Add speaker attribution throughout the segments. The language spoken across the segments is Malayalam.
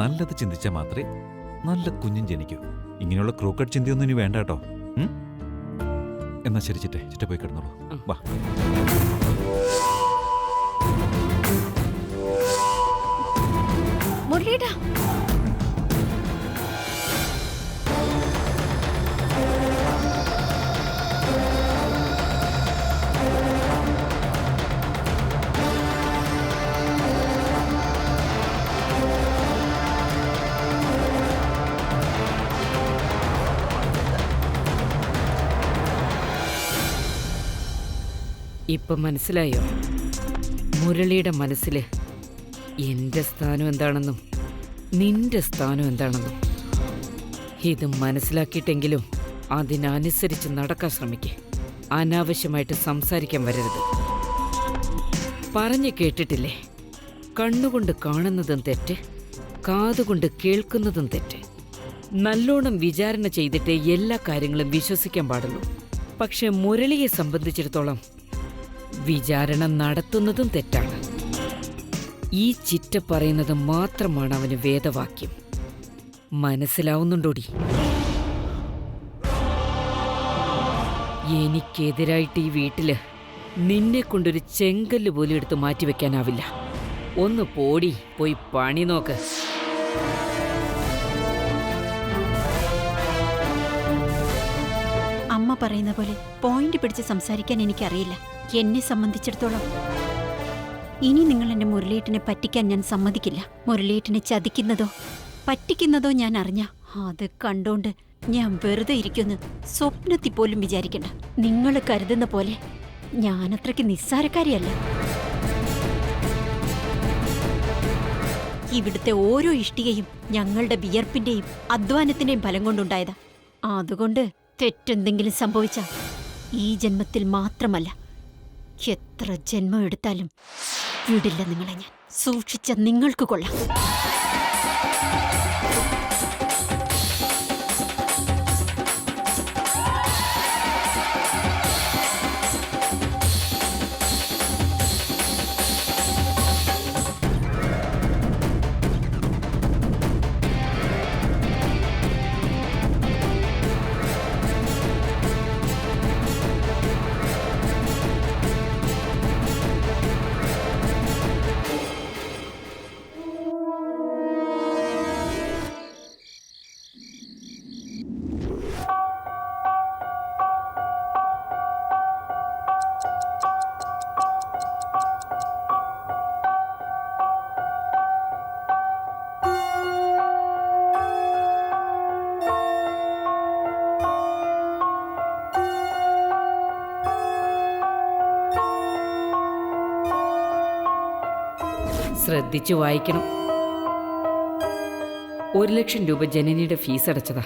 Speaker 1: നല്ലത് ചിന്തിച്ചാൽ മാത്രമേ നല്ല കുഞ്ഞും ജനിക്കൂ. ഇങ്ങനെയുള്ള ക്രൂക്കറ്റ് ചിന്തയൊന്നും ഇനി വേണ്ട കേട്ടോ. എന്നാ ശരി ചിറ്റേ, ചിറ്റ പോയി കിടന്നോളൂ. വാ.
Speaker 2: മുരളിയേട്ടാ,
Speaker 3: ഇപ്പൊ മനസ്സിലായോ മുരളിയുടെ മനസ്സില് എന്റെ സ്ഥാനം എന്താണെന്നും നിന്റെ സ്ഥാനം എന്താണെന്നും? ഇത് മനസ്സിലാക്കിയിട്ടെങ്കിലും അതിനനുസരിച്ച് നടക്കാൻ ശ്രമിക്കേ. അനാവശ്യമായിട്ട് സംസാരിക്കാൻ വരരുത്. പറഞ്ഞു കേട്ടിട്ടില്ലേ, കണ്ണുകൊണ്ട് കാണുന്നതും തെറ്റ്, കാതുകൊണ്ട് കേൾക്കുന്നതും തെറ്റ്. നല്ലോണം വിചാരണ ചെയ്തിട്ട് എല്ലാ കാര്യങ്ങളും വിശ്വസിക്കാൻ പാടുള്ളൂ. പക്ഷെ മുരളിയെ സംബന്ധിച്ചിടത്തോളം വിചാരണ നടത്തുന്നതും തെറ്റാണ്. ഈ ചിറ്റ പറയുന്നത് മാത്രമാണ് അവന് വേദവാക്യം. മനസ്സിലാവുന്നുണ്ടോടി? എനിക്കെതിരായിട്ട് ഈ വീട്ടില് നിന്നെ കൊണ്ടൊരു ചെങ്കല്ല് പോലും എടുത്ത് മാറ്റിവെക്കാനാവില്ല. ഒന്ന് പോടി, പോയി പണി നോക്ക്.
Speaker 2: അമ്മ പറയുന്ന പോലെ പോയിന്റ് പിടിച്ച് സംസാരിക്കാൻ എനിക്കറിയില്ല. എന്നെ സംബന്ധിച്ചിടത്തോളം ഇനി നിങ്ങൾ എന്റെ മുരളിയേട്ടനെ പറ്റിക്കാൻ ഞാൻ സമ്മതിക്കില്ല. മുരളിയേട്ടനെ ചതിക്കുന്നതോ പറ്റിക്കുന്നതോ ഞാൻ അറിഞ്ഞ അത് കണ്ടോണ്ട് ഞാൻ വെറുതെ ഇരിക്കുമെന്ന് സ്വപ്നത്തിൽ പോലും വിചാരിക്കണ്ട. നിങ്ങൾ കരുതുന്ന പോലെ ഞാനത്രയ്ക്ക് നിസ്സാരക്കാരിയല്ല. ഇവിടുത്തെ ഓരോ ഇഷ്ടികയും ഞങ്ങളുടെ വിയർപ്പിന്റെയും അധ്വാനത്തിന്റെയും ഫലം കൊണ്ടുണ്ടായതാ. അതുകൊണ്ട് തെറ്റെന്തെങ്കിലും സംഭവിച്ചാൽ ഈ ജന്മത്തിൽ മാത്രമല്ല, എത്ര ജന്മം എടുത്താലും വിടില്ല നിങ്ങളെ ഞാൻ. സൂക്ഷിച്ച നിങ്ങൾക്ക് കൊള്ളാം.
Speaker 3: ശ്രദ്ധിച്ചു വായിക്കണം. 1 ലക്ഷം രൂപ ജനനിയുടെ ഫീസ് അടച്ചതാ.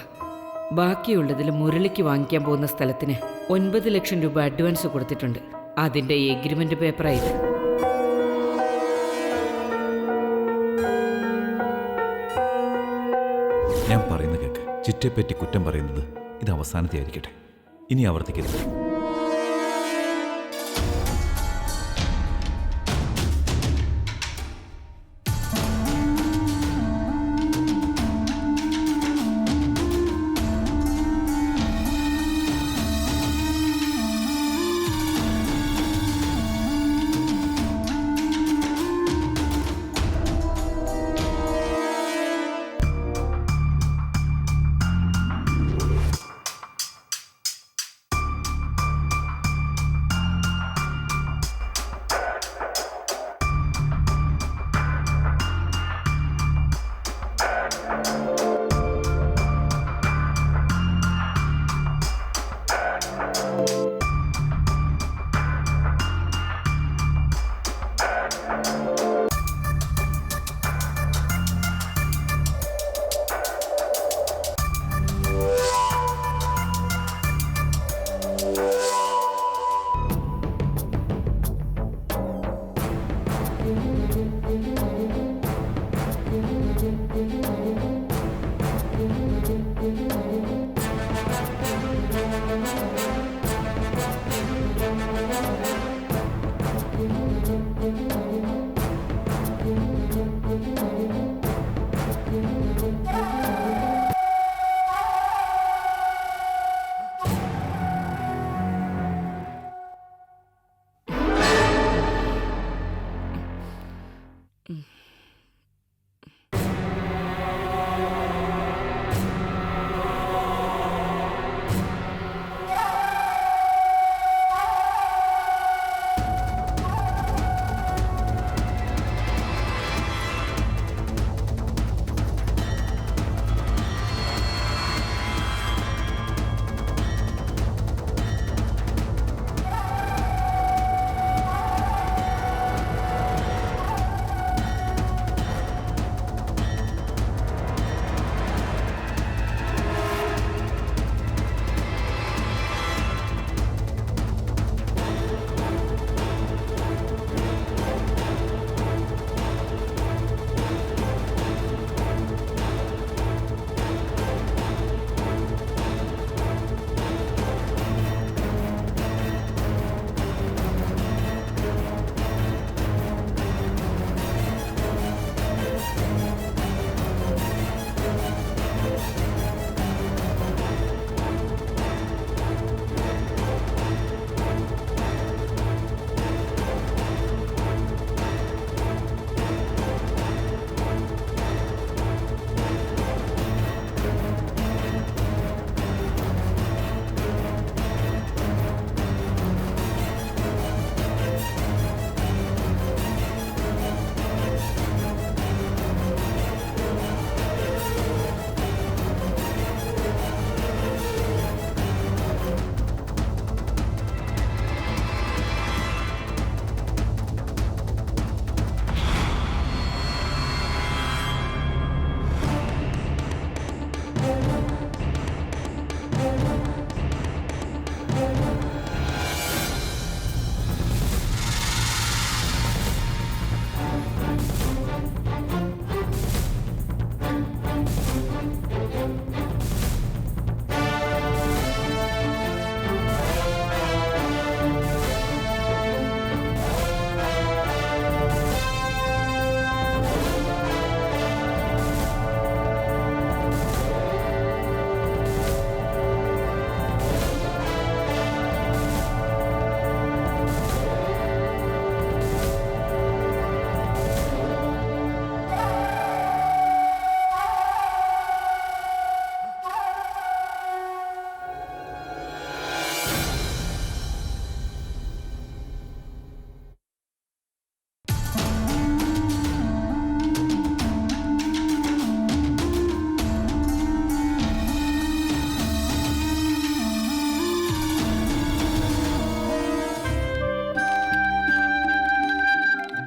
Speaker 3: ബാക്കിയുള്ളതിൽ മുരളിക്ക് വാങ്ങിക്കാൻ പോകുന്ന സ്ഥലത്തിന് 9 ലക്ഷം രൂപ അഡ്വാൻസ് കൊടുത്തിട്ടുണ്ട്. അതിന്റെ എഗ്രിമെന്റ് പേപ്പറായത്.
Speaker 1: ഞാൻ പറയുന്ന കേക്ക്. ചിറ്റയെപ്പറ്റി കുറ്റം പറയുന്നത് ഇത് അവസാനത്തെ ആയിരിക്കട്ടെ. ഇനി ആവർത്തിക്കരുത്.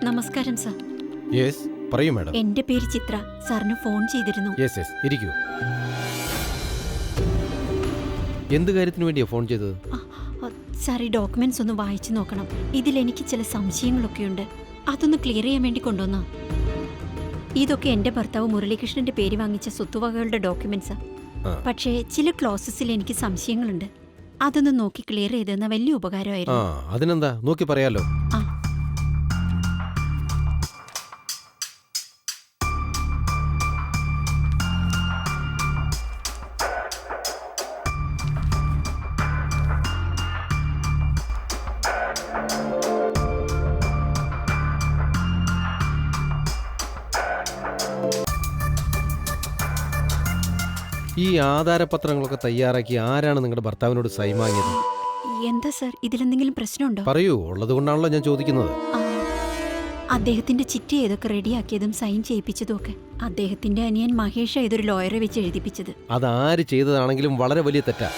Speaker 2: നമസ്കാരം സർ.
Speaker 4: യെസ്, പറയൂ മാഡം.
Speaker 2: എന്റെ പേര് ചിത്ര. സാറിന് ഫോൺ ചെയ്തിരുന്നു.
Speaker 4: യെസ് യെസ്, ഇരിക്കൂ. എന്ത് കാര്യത്തിന് വേണ്ടിയാ ഫോൺ ചെയ്തത്?
Speaker 2: സാർ, ഈ ഡോക്യുമെന്റ്സ് ഒന്ന് വായിച്ചു നോക്കണം. ഇതിൽ എനിക്ക് ചില സംശയങ്ങളൊക്കെയുണ്ട്. അതൊന്ന് ക്ലിയർ ചെയ്യാൻ വേണ്ടി കൊണ്ടുവന്ന. ഇതൊക്കെ എന്റെ ഭർത്താവ് മുരളീകൃഷ്ണന്റെ പേര് വാങ്ങിച്ച സ്വത്തുവകകളുടെ ഡോക്യുമെന്റ്സാ. പക്ഷേ ചില ക്ലോസസിൽ എനിക്ക് സംശയങ്ങളുണ്ട്. അതൊന്ന് നോക്കി ക്ലിയർ ചെയ്തെന്ന വലിയ ഉപകാരമായിരുന്നു.
Speaker 4: അതിനെന്താ, നോക്കി പറയാലോ. ഈ ആധാരപത്രങ്ങളൊക്കെ തയ്യാറാക്കി ആരാണ് നിങ്ങളുടെ ഭർത്താവിനോട് സൈൻ വാങ്ങിയത്?
Speaker 2: എന്താ സർ, ഇതിലെന്തെങ്കിലും പ്രശ്നമുണ്ടോ?
Speaker 4: പറയൂ, ഉള്ളത് കൊണ്ടാണല്ലോ ഞാൻ ചോദിക്കുന്നത്.
Speaker 2: അദ്ദേഹത്തിന്റെ ചിട്ടി ഏതൊക്കെ റെഡിയാക്കിയതും സൈൻ ചെയ്യിപ്പിച്ചതും ഒക്കെ അദ്ദേഹത്തിന്റെ അനിയൻ മഹേഷ് ഇതൊരു ലോയറെ വെച്ച് എഴുതിപ്പിച്ചത്.
Speaker 4: അതാര് ചെയ്തതാണെങ്കിലും വളരെ വലിയ തെറ്റാ.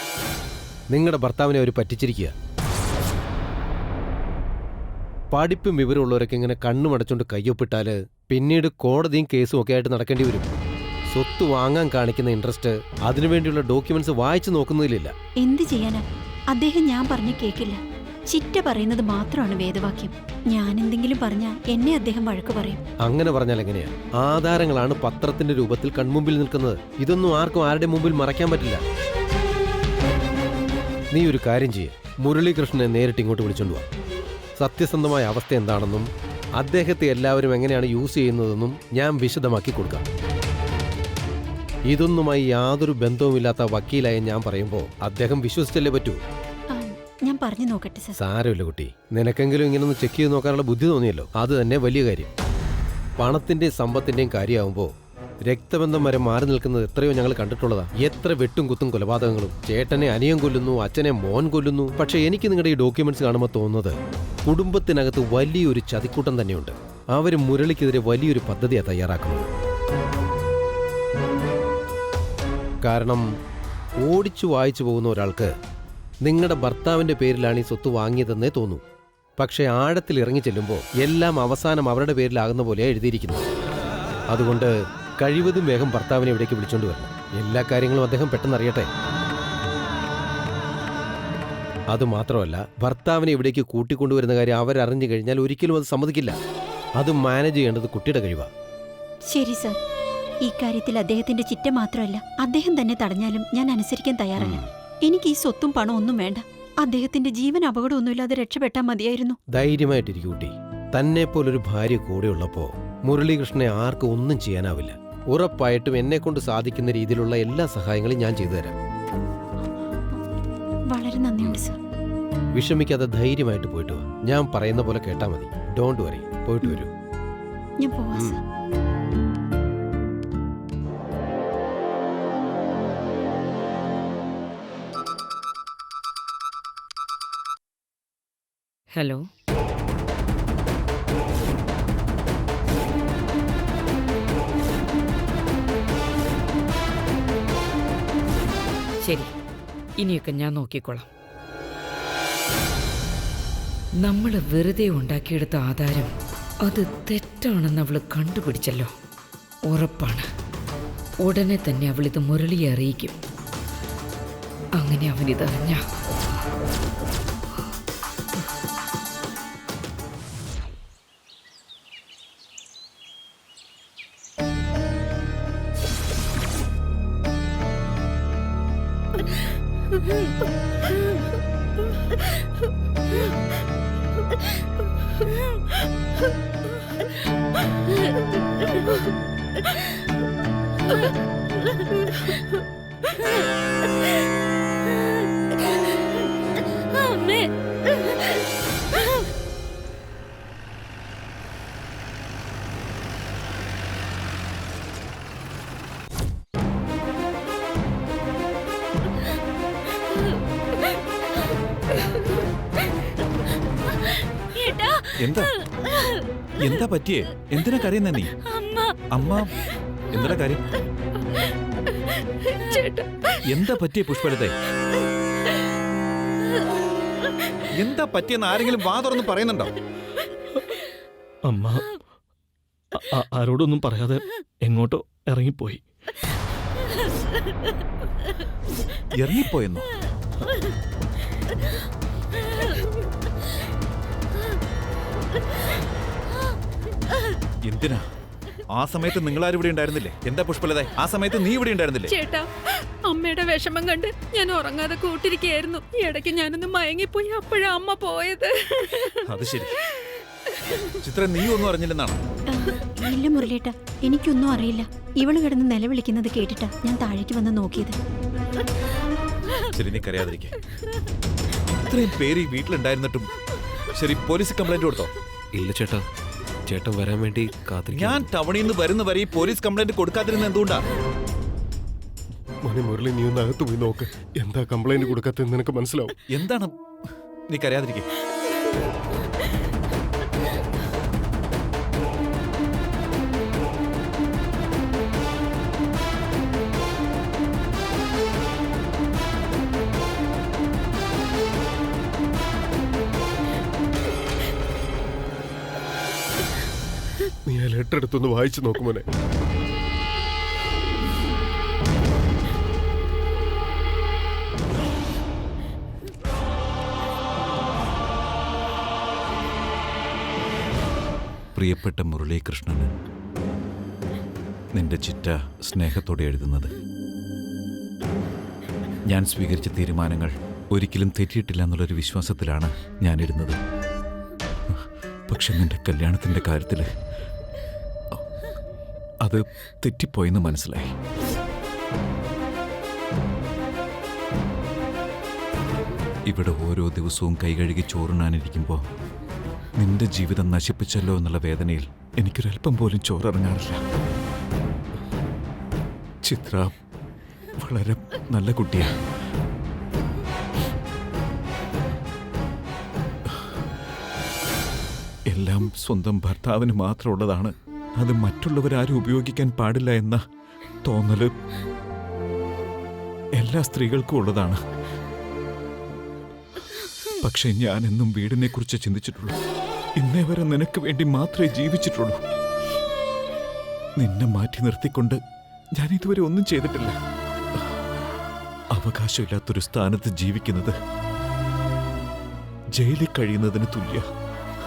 Speaker 4: നിങ്ങളുടെ ഭർത്താവിനെ അവർ പറ്റിച്ചിരിക്കുക. പഠിപ്പും വിവരമുള്ളവരൊക്കെ ഇങ്ങനെ കണ്ണുമടച്ചുകൊണ്ട് കയ്യൊപ്പിട്ടാല് പിന്നീട് കോടതിയും കേസും ഒക്കെ ആയിട്ട് നടക്കേണ്ടി വരും. സ്വത്ത് വാങ്ങാൻ കാണിക്കുന്ന ഇൻട്രസ്റ്റ് അതിനുവേണ്ടിയുള്ള ഡോക്യുമെന്റ്സ് വായിച്ചു നോക്കുന്നതിലില്ല.
Speaker 2: എന്ത് ചെയ്യാനാ? അദ്ദേഹം ഞാൻ പറഞ്ഞ കേക്കില്ല. ചിറ്റ പറയുന്നത് മാത്രമാണ് വേദവാക്യം. ഞാൻ എന്തെങ്കിലും പറഞ്ഞാൽ എന്നെ അദ്ദേഹം വഴക്ക് പറയും.
Speaker 4: അങ്ങനെ പറഞ്ഞാൽ എങ്ങനെയാ? ആധാരങ്ങളാണ് പത്രത്തിന്റെ രൂപത്തിൽ കൺമുമ്പിൽ നിൽക്കുന്നത്. ഇതൊന്നും ആർക്കും ആരുടെ മുമ്പിൽ മറയ്ക്കാൻ പറ്റില്ല. നീ ഒരു കാര്യം ചെയ്യ്, മുരളീകൃഷ്ണനെ നേരിട്ട് ഇങ്ങോട്ട് വിളിച്ചോണ്ട് വാ. സത്യസന്ധമായ അവസ്ഥ എന്താണെന്നും അദ്ദേഹത്തെ എല്ലാവരും എങ്ങനെയാണ് യൂസ് ചെയ്യുന്നതെന്നും ഞാൻ വിശദമാക്കി കൊടുക്കാം. ഇതൊന്നുമായി യാതൊരു ബന്ധവുമില്ലാത്ത വക്കീലായ ഞാൻ പറയുമ്പോൾ അദ്ദേഹം വിശ്വസിച്ചല്ലേ പറ്റൂ.
Speaker 2: ആ, ഞാൻ പറഞ്ഞു നോക്കട്ടെ സർ.
Speaker 4: സാരമില്ല കുട്ടി, നിനക്കെങ്കിലും ഇങ്ങനെ ഒന്ന് ചെക്ക് ചെയ്ത് നോക്കാനുള്ള ബുദ്ധി തോന്നിയല്ലോ, അത് തന്നെ വലിയ കാര്യം. പണത്തിന്റെയും സമ്പത്തിന്റെയും കാര്യമാവുമ്പോൾ രക്തബന്ധം വരെ മാറി നിൽക്കുന്നത് എത്രയോ ഞങ്ങൾ കണ്ടിട്ടുള്ളതാ. എത്ര വെട്ടും കുത്തും കൊലപാതകങ്ങളും. ചേട്ടനെ അനിയൻ കൊല്ലുന്നു, അച്ഛനെ മോൻ കൊല്ലുന്നു. പക്ഷെ എനിക്ക് നിങ്ങളുടെ ഈ ഡോക്യുമെന്റ്സ് കാണുമ്പോൾ തോന്നുന്നത് കുടുംബത്തിനകത്ത് വലിയൊരു ചതിക്കൂട്ടം തന്നെയുണ്ട്. അവർ മുരളിക്കെതിരെ വലിയൊരു പദ്ധതിയാണ് തയ്യാറാക്കുന്നത്. കാരണം ഓടിച്ചു വായിച്ചു പോകുന്ന ഒരാൾക്ക് നിങ്ങളുടെ ഭർത്താവിന്റെ പേരിലാണ് ഈ സ്വത്ത് വാങ്ങിയതെന്നേ തോന്നൂ. പക്ഷെ ആഴത്തിൽ ഇറങ്ങി ചെല്ലുമ്പോൾ എല്ലാം അവസാനം അവരുടെ പേരിലാകുന്ന പോലെയാണ് എഴുതിയിരിക്കുന്നത്. അതുകൊണ്ട് കഴിവതും വേഗം ഭർത്താവിനെ ഇവിടേക്ക് വിളിച്ചോണ്ട് വരണം. എല്ലാ കാര്യങ്ങളും അദ്ദേഹം പെട്ടെന്ന് അറിയട്ടെ. അതുമാത്രമല്ല, ഭർത്താവിനെ ഇവിടേക്ക് കൂട്ടിക്കൊണ്ടുവരുന്ന കാര്യം അവരറിഞ്ഞു കഴിഞ്ഞാൽ ഒരിക്കലും അത് സമ്മതിക്കില്ല. അത് മാനേജ് ചെയ്യേണ്ടത് കുട്ടിയുടെ കഴിവാണ്.
Speaker 2: ശരി സർ, ഈ കാര്യത്തിൽ അദ്ദേഹത്തിന്റെ ചിറ്റ മാത്രമല്ല, അദ്ദേഹം തന്നെ തടഞ്ഞാലും ഞാൻ അനുസരിക്കാൻ തയ്യാറല്ല. എനിക്ക് ഈ സ്വത്തും പണവും ഒന്നും വേണ്ട. അദ്ദേഹത്തിന്റെ ജീവൻ അപകടമൊന്നുമില്ലാതെ രക്ഷപ്പെട്ടാൽ മതിയായിരുന്നു.
Speaker 4: ധൈര്യമായിട്ടിരിക്കും കുട്ടി. തന്നെ പോലൊരു ഭാര്യ കൂടെയുള്ളപ്പോ മുരളീകൃഷ്ണനെ ആർക്കും ഒന്നും ചെയ്യാനാവില്ല. ഉറപ്പായിട്ടും എന്നെ കൊണ്ട് സാധിക്കുന്ന രീതിയിലുള്ള എല്ലാ സഹായങ്ങളും ഞാൻ ചെയ്തു തരാം.
Speaker 2: വളരെ നന്ദിയുണ്ട് സർ.
Speaker 4: വിഷമിക്കാതെ ധൈര്യമായിട്ട് പോയിട്ട് വാ. ഞാൻ പറയുന്ന പോലെ കേട്ടാ മതി. Don't worry. പോയിട്ട് വരൂ.
Speaker 2: ഞാൻ പോവാ സർ.
Speaker 3: ഹലോ, ശരി, ഇനിയൊക്കെ ഞാൻ നോക്കിക്കോളാം. നമ്മൾ വെറുതെ ഉണ്ടാക്കിയെടുത്ത ആധാരം അത് തെറ്റാണെന്ന് അവൾ കണ്ടുപിടിച്ചല്ലോ. ഉറപ്പാണ്, ഉടനെ തന്നെ അവളിത് മുരളിയെ അറിയിക്കും. അങ്ങനെ അവനിതറിഞ്ഞ
Speaker 1: എന്താ എന്താ പറ്റിയേ? എന്തിനാ കരയുന്ന നീ? അമ്മ എന്താ കാര്യം? എന്താ പറ്റിയേ പുഷ്പലതേ? എന്താ പറ്റിയെന്ന് ആരെങ്കിലും വാ തുറന്ന് പറയുന്നുണ്ടോ?
Speaker 5: അമ്മ ആരോടൊന്നും പറയാതെ എങ്ങോട്ടോ ഇറങ്ങിപ്പോയി.
Speaker 1: ഇറങ്ങിപ്പോയെന്നോ? എന്തിനാ? ആ സമയത്ത് നിങ്ങളാരും ഇവിടെ ഉണ്ടായിരുന്നില്ലേ? എന്താ പുഷ്പലത, ആ സമയത്ത് നീ ഇവിടെ ഉണ്ടായിരുന്നില്ലേ?
Speaker 6: ചേട്ടാ, അമ്മയുടെ വിഷമം കണ്ട് ഞാൻ ഉറങ്ങാതെ കൂട്ടിരിക്കുകയായിരുന്നു. ഈ ഇടയ്ക്ക് ഞാനൊന്ന് മയങ്ങിപ്പോയി. അപ്പോഴാ അമ്മ പോയത്.
Speaker 1: അത് ശരി. ചിത്ര, നീ ഒന്നും അറിഞ്ഞില്ലെന്നാണ്?
Speaker 2: ഇല്ല മുരളീട്ട, എനിക്കൊന്നും അറിയില്ല. ഇവള് കിടന്ന് നിലവിളിക്കുന്നത് കേട്ടിട്ടാ ഞാൻ താഴേക്ക് വന്ന് നോക്കിയത്.
Speaker 1: ശരി, നീ കരയാതിരിക്കെ. ഇത്രയും പേര് ഈ വീട്ടിലുണ്ടായിരുന്നിട്ടും ശരി, പോലീസ് കംപ്ലൈന്റ് കൊടുത്തോ?
Speaker 4: ഇല്ല ചേട്ടാ, ചേട്ടൻ വരാൻ വേണ്ടി കാത്തിരിക്കും.
Speaker 1: ഞാൻ ടൗണിൽ നിന്ന് വരുന്ന വരെ ഈ പോലീസ് കംപ്ലൈന്റ് കൊടുക്കാതിരുന്ന എന്തുകൊണ്ടാ?
Speaker 5: മോനെ മുരളി, നീ ഒന്ന് അകത്ത് പോയി നോക്ക്. എന്താ കംപ്ലൈന്റ് കൊടുക്കാത്തെന്ന് നിനക്ക് മനസ്സിലാവും.
Speaker 1: എന്താണ്? നീ കരയാതിരിക്കെ.
Speaker 5: നീ ആ ലെറ്റർ എടുത്തൊന്ന് വായിച്ചു നോക്കുമോനെ.
Speaker 1: പ്രിയപ്പെട്ട മുരളീകൃഷ്ണന്, നിന്റെ ചിറ്റ സ്നേഹത്തോടെ എഴുതുന്നത്. ഞാൻ സ്വീകരിച്ച തീരുമാനങ്ങൾ ഒരിക്കലും തെറ്റിയിട്ടില്ല എന്നുള്ളൊരു വിശ്വാസത്തിലാണ് ഞാൻ ഇടുന്നത്. പക്ഷെ നിന്റെ കല്യാണത്തിൻ്റെ കാര്യത്തിൽ അത് തെറ്റിപ്പോയെന്ന് മനസ്സിലായി. ഇവിടെ ഓരോ ദിവസവും കൈകഴുകി ചോറുണ്ണാനിരിക്കുമ്പോൾ നിന്റെ ജീവിതം നശിപ്പിച്ചല്ലോ എന്നുള്ള വേദനയിൽ എനിക്കൊരല്പം പോലും ചോറിറങ്ങാറില്ല. ചിത്ര വളരെ നല്ല കുട്ടിയാ. എല്ലാം സ്വന്തം ഭർത്താവിന് മാത്രമുള്ളതാണ്, അത് മറ്റുള്ളവരാരും ഉപയോഗിക്കാൻ പാടില്ല എന്ന തോന്നല് എല്ലാ സ്ത്രീകൾക്കും ഉള്ളതാണ്. പക്ഷെ ഞാൻ എന്നും വീടിനെ കുറിച്ച് ചിന്തിച്ചിട്ടുള്ളൂ. ഇന്നേ വരെ നിനക്ക് വേണ്ടി മാത്രമേ ജീവിച്ചിട്ടുള്ളൂ. നിന്നെ മാറ്റി നിർത്തിക്കൊണ്ട് ഞാൻ ഇതുവരെ ഒന്നും ചെയ്തിട്ടില്ല. അവകാശമില്ലാത്തൊരു സ്ഥാനത്ത് ജീവിക്കുന്നത് ജയിലിൽ കഴിയുന്നതിന് തുല്യ.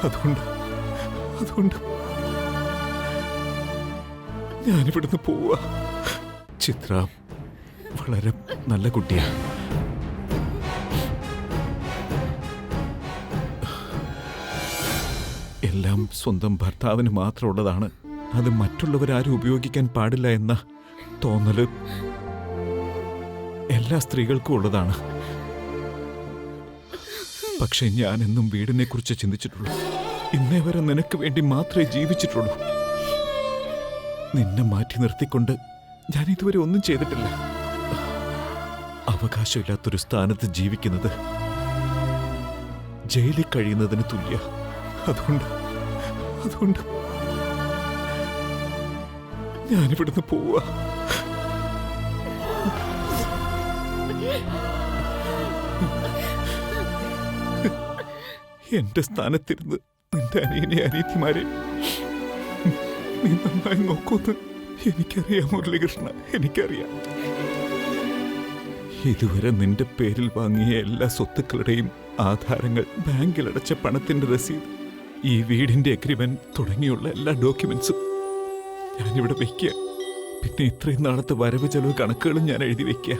Speaker 1: അതുകൊണ്ട് ഞാനിവിടുന്ന് പോവാ. ചിത്ര വളരെ നല്ല കുട്ടിയാ. എല്ലാം സ്വന്തം ഭർത്താവിന് മാത്രമുള്ളതാണ്, അത് മറ്റുള്ളവരാരും ഉപയോഗിക്കാൻ പാടില്ല എന്ന തോന്നല് എല്ലാ സ്ത്രീകൾക്കും ഉള്ളതാണ്. പക്ഷെ ഞാൻ എന്നും വീടിനെ കുറിച്ച് ചിന്തിച്ചിട്ടുള്ളൂ. ഇന്നേ വരെ നിനക്ക് വേണ്ടി മാത്രമേ ജീവിച്ചിട്ടുള്ളൂ. നിന്നെ മാറ്റി നിർത്തിക്കൊണ്ട് ഞാൻ ഇതുവരെ ഒന്നും ചെയ്തിട്ടില്ല. അവകാശമില്ലാത്തൊരു സ്ഥാനത്ത് ജീവിക്കുന്നത് ജയിലിൽ കഴിയുന്നതിന് തുല്യ. അതുകൊണ്ട് ഞാനിവിടുന്ന് പോവാ. എന്റെ സ്ഥാനത്തിരുന്ന് നിന്റെ അനിയനെ അനിയത്തിമാരെ നീ നന്നായി നോക്കൂന്ന് എനിക്കറിയാം മുരളീകൃഷ്ണ, എനിക്കറിയാം. ഇതുവരെ നിന്റെ പേരിൽ വാങ്ങിയ എല്ലാ സ്വത്തുക്കളുടെയും ആധാരങ്ങൾ, ബാങ്കിലടച്ച പണത്തിന്റെ രസീത്, ഈ വീടിന്റെ അഗ്രിമെന്റ് തുടങ്ങിയുള്ള എല്ലാ ഡോക്യുമെന്റ്സും ഞാനിവിടെ വെക്കുക. പിന്നെ ഇത്രയും നാളത്തെ വരവ് ചെലവ് കണക്കുകളും ഞാൻ എഴുതി വെക്കുക.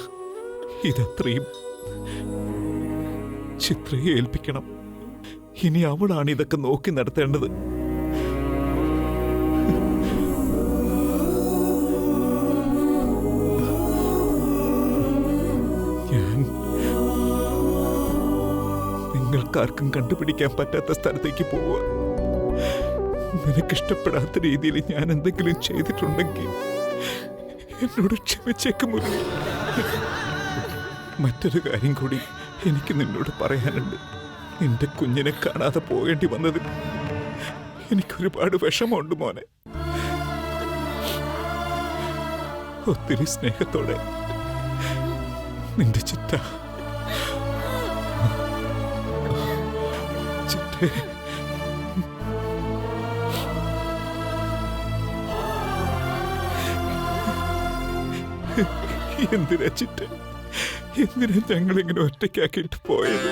Speaker 1: ഇതത്രയും ചിത്രയെ ഏൽപ്പിക്കണം. ഇനി അവളാണ് ഇതൊക്കെ നോക്കി നടത്തേണ്ടത്. ഞാൻ നിങ്ങൾക്കാർക്കും കണ്ടുപിടിക്കാൻ പറ്റാത്ത സ്ഥലത്തേക്ക് പോവുക. നിനക്കിഷ്ടപ്പെടാത്ത രീതിയിൽ ഞാൻ എന്തെങ്കിലും ചെയ്തിട്ടുണ്ടെങ്കിൽ എന്നോട് ക്ഷമിച്ചേക്ക് മുരളി. മറ്റൊരു കാര്യം കൂടി എനിക്ക് നിന്നോട് പറയാനുണ്ട്. നിന്റെ കുഞ്ഞിനെ കാണാതെ പോകേണ്ടി വന്നതിൽ എനിക്കൊരുപാട് വിഷമമുണ്ട് മോനെ. ഒത്തിരി സ്നേഹത്തോടെ നിന്റെ ചിറ്റ. ചിറ്റേ, എന്തിനാ ചിറ്റ, എന്തിനാ ഞങ്ങളിങ്ങനെ ഒറ്റയ്ക്കാക്കിയിട്ട് പോയത്?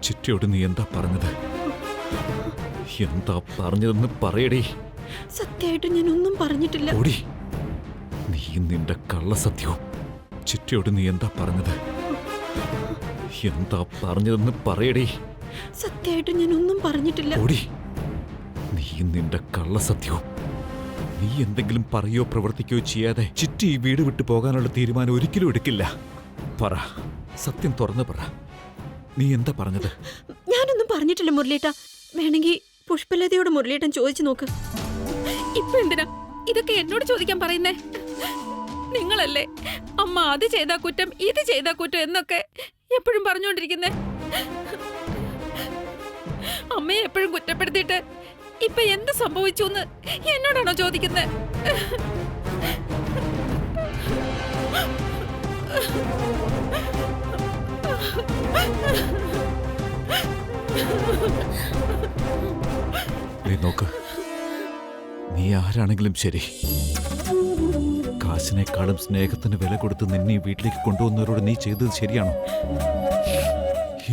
Speaker 1: ചിറ്റയോട് നീ എന്താ പറഞ്ഞത്? എന്താ പറഞ്ഞതെന്ന് പറയടേ.
Speaker 2: സത്യമായിട്ട് ഞാൻ ഒന്നും പറഞ്ഞിട്ടില്ല.
Speaker 1: ഓടി, നീ നിന്റെ കള്ളസത്യവും. ചിറ്റയോട് നീ എന്താ പറഞ്ഞത്? എന്താ പറഞ്ഞതെന്ന് പറയടേ.
Speaker 2: സത്യമായിട്ട് ഞാൻ ഒന്നും പറഞ്ഞിട്ടില്ല.
Speaker 1: ഓടി, നീ നിന്റെ കള്ളസത്യവും. നീ എന്തെങ്കിലും പറയോ പ്രവർത്തിക്കുകയോ ചെയ്യാതെ ചിറ്റി ഈ വീട് വിട്ടു പോകാനുള്ള തീരുമാനം ഒരിക്കലും എടുക്കില്ല. പറ, സത്യം തുറന്നു പറ. നീ എന്താ പറഞ്ഞത്?
Speaker 2: ഞാനൊന്നും പറഞ്ഞിട്ടില്ല മുരളീട്ട. വേണമെങ്കിൽ പുഷ്പലതയോട് മുരളീട്ടൻ ചോദിച്ചു നോക്ക്.
Speaker 6: ഇപ്പൊ എന്തിനാ ഇതൊക്കെ എന്നോട് ചോദിക്കാൻ പറയുന്നേ? നിങ്ങളല്ലേ അമ്മ അത് ചെയ്താ കുറ്റം, ഇത് ചെയ്താ കുറ്റം എന്നൊക്കെ എപ്പോഴും പറഞ്ഞുകൊണ്ടിരിക്കുന്നേ. അമ്മയെ എപ്പോഴും കുറ്റപ്പെടുത്തിയിട്ട് ഇപ്പൊ എന്ത് സംഭവിച്ചു എന്ന് എന്നോടാണോ ചോദിക്കുന്നത്?
Speaker 1: നീ നോക്ക്, നീ ആരാണെങ്കിലും ശരി, കാശിനേക്കാളും സ്നേഹത്തിന് വില കൊടുത്ത് നിന്നെ ഈ വീട്ടിലേക്ക് കൊണ്ടുവന്നവരോട് നീ ചെയ്തത് ശരിയാണോ?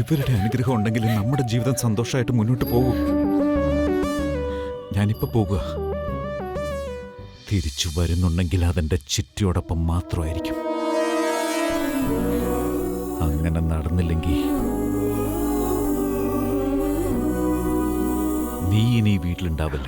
Speaker 1: ഇവരുടെ അനുഗ്രഹം ഉണ്ടെങ്കിൽ നമ്മുടെ ജീവിതം സന്തോഷമായിട്ട് മുന്നോട്ട് പോകും. ഞാനിപ്പോ പോകുക. തിരിച്ചു വരുന്നുണ്ടെങ്കിൽ അതെന്റെ ചിറ്റയോടൊപ്പം മാത്രമായിരിക്കും. അങ്ങനെ നടന്നില്ലെങ്കിൽ ഇനി ഈ വീട്ടിലുണ്ടാവില്ല.